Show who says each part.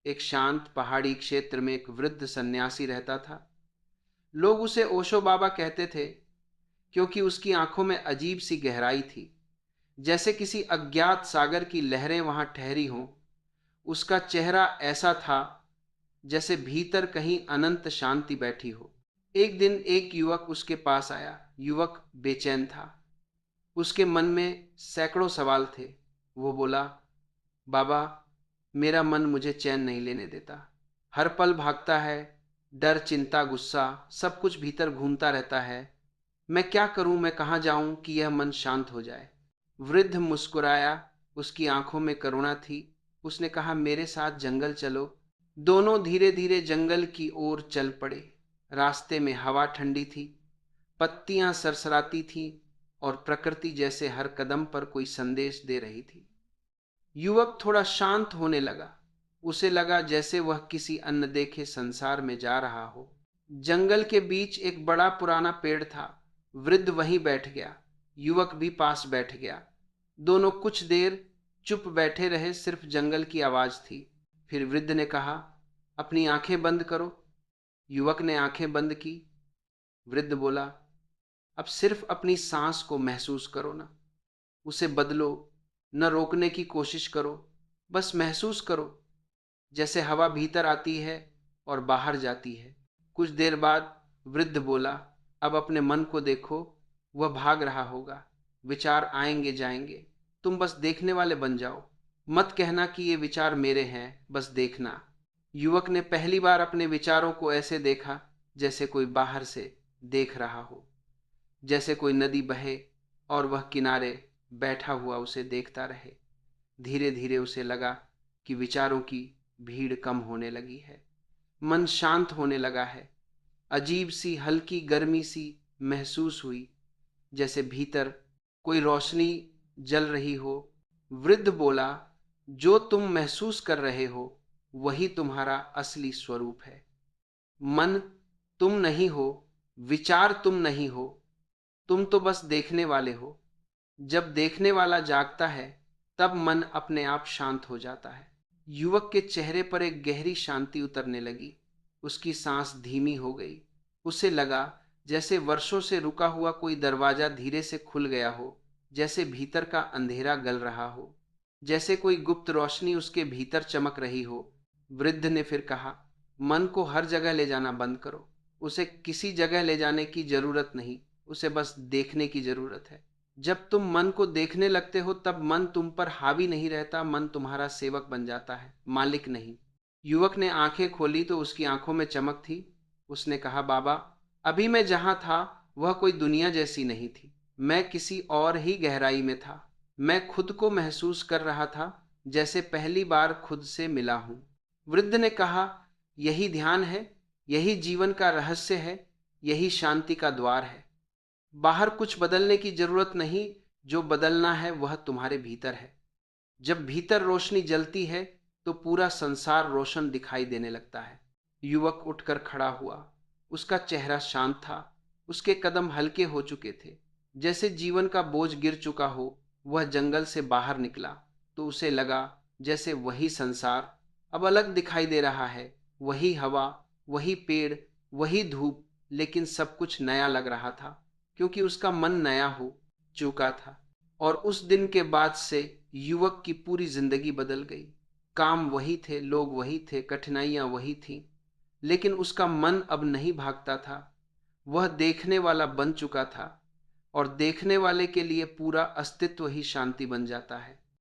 Speaker 1: एक शांत पहाड़ी क्षेत्र में एक वृद्ध सन्यासी रहता था। लोग उसे ओशो बाबा कहते थे, क्योंकि उसकी आंखों में अजीब सी गहराई थी, जैसे किसी अज्ञात सागर की लहरें वहां ठहरी हों। उसका चेहरा ऐसा था जैसे भीतर कहीं अनंत शांति बैठी हो। एक दिन एक युवक उसके पास आया। युवक बेचैन था। उसके मन में सैकड़ों सवाल थे। वो बोला, बाबा, मेरा मन मुझे चैन नहीं लेने देता। हर पल भागता है। डर, चिंता, गुस्सा, सब कुछ भीतर घूमता रहता है। मैं क्या करूं, मैं कहां जाऊं कि यह मन शांत हो जाए। वृद्ध मुस्कुराया। उसकी आंखों में करुणा थी। उसने कहा, मेरे साथ जंगल चलो। दोनों धीरे धीरे जंगल की ओर चल पड़े। रास्ते में हवा ठंडी थी, पत्तियां सरसराती थीं और प्रकृति जैसे हर कदम पर कोई संदेश दे रही थी। युवक थोड़ा शांत होने लगा। उसे लगा जैसे वह किसी अनदेखे संसार में जा रहा हो। जंगल के बीच एक बड़ा पुराना पेड़ था। वृद्ध वहीं बैठ गया। युवक भी पास बैठ गया। दोनों कुछ देर चुप बैठे रहे। सिर्फ जंगल की आवाज थी। फिर वृद्ध ने कहा, अपनी आंखें बंद करो। युवक ने आंखें बंद की। वृद्ध बोला, अब सिर्फ अपनी सांस को महसूस करो ना। उसे बदलो, न रोकने की कोशिश करो। बस महसूस करो, जैसे हवा भीतर आती है और बाहर जाती है। कुछ देर बाद वृद्ध बोला, अब अपने मन को देखो। वह भाग रहा होगा। विचार आएंगे जाएंगे। तुम बस देखने वाले बन जाओ। मत कहना कि ये विचार मेरे हैं, बस देखना। युवक ने पहली बार अपने विचारों को ऐसे देखा, जैसे कोई बाहर से देख रहा हो। जैसे कोई नदी बहे और वह किनारे बैठा हुआ उसे देखता रहे। धीरे धीरे उसे लगा कि विचारों की भीड़ कम होने लगी है। मन शांत होने लगा है। अजीब सी हल्की गर्मी सी महसूस हुई, जैसे भीतर कोई रोशनी जल रही हो। वृद्ध बोला, जो तुम महसूस कर रहे हो वही तुम्हारा असली स्वरूप है। मन तुम नहीं हो, विचार तुम नहीं हो, तुम तो बस देखने वाले हो। जब देखने वाला जागता है, तब मन अपने आप शांत हो जाता है। युवक के चेहरे पर एक गहरी शांति उतरने लगी। उसकी सांस धीमी हो गई। उसे लगा जैसे वर्षों से रुका हुआ कोई दरवाजा धीरे से खुल गया हो, जैसे भीतर का अंधेरा गल रहा हो, जैसे कोई गुप्त रोशनी उसके भीतर चमक रही हो। वृद्ध ने फिर कहा, मन को हर जगह ले जाना बंद करो। उसे किसी जगह ले जाने की जरूरत नहीं, उसे बस देखने की जरूरत है। जब तुम मन को देखने लगते हो, तब मन तुम पर हावी नहीं रहता। मन तुम्हारा सेवक बन जाता है, मालिक नहीं। युवक ने आंखें खोली तो उसकी आंखों में चमक थी। उसने कहा, बाबा, अभी मैं जहां था वह कोई दुनिया जैसी नहीं थी। मैं किसी और ही गहराई में था। मैं खुद को महसूस कर रहा था, जैसे पहली बार खुद से मिला हूं। वृद्ध ने कहा, यही ध्यान है, यही जीवन का रहस्य है, यही शांति का द्वार है। बाहर कुछ बदलने की जरूरत नहीं, जो बदलना है वह तुम्हारे भीतर है। जब भीतर रोशनी जलती है तो पूरा संसार रोशन दिखाई देने लगता है। युवक उठकर खड़ा हुआ। उसका चेहरा शांत था। उसके कदम हल्के हो चुके थे, जैसे जीवन का बोझ गिर चुका हो। वह जंगल से बाहर निकला तो उसे लगा जैसे वही संसार अब अलग दिखाई दे रहा है। वही हवा, वही पेड़, वही धूप, लेकिन सब कुछ नया लग रहा था, क्योंकि उसका मन नया हो चुका था। और उस दिन के बाद से युवक की पूरी जिंदगी बदल गई। काम वही थे, लोग वही थे, कठिनाइयां वही थीं, लेकिन उसका मन अब नहीं भागता था। वह देखने वाला बन चुका था, और देखने वाले के लिए पूरा अस्तित्व ही शांति बन जाता है।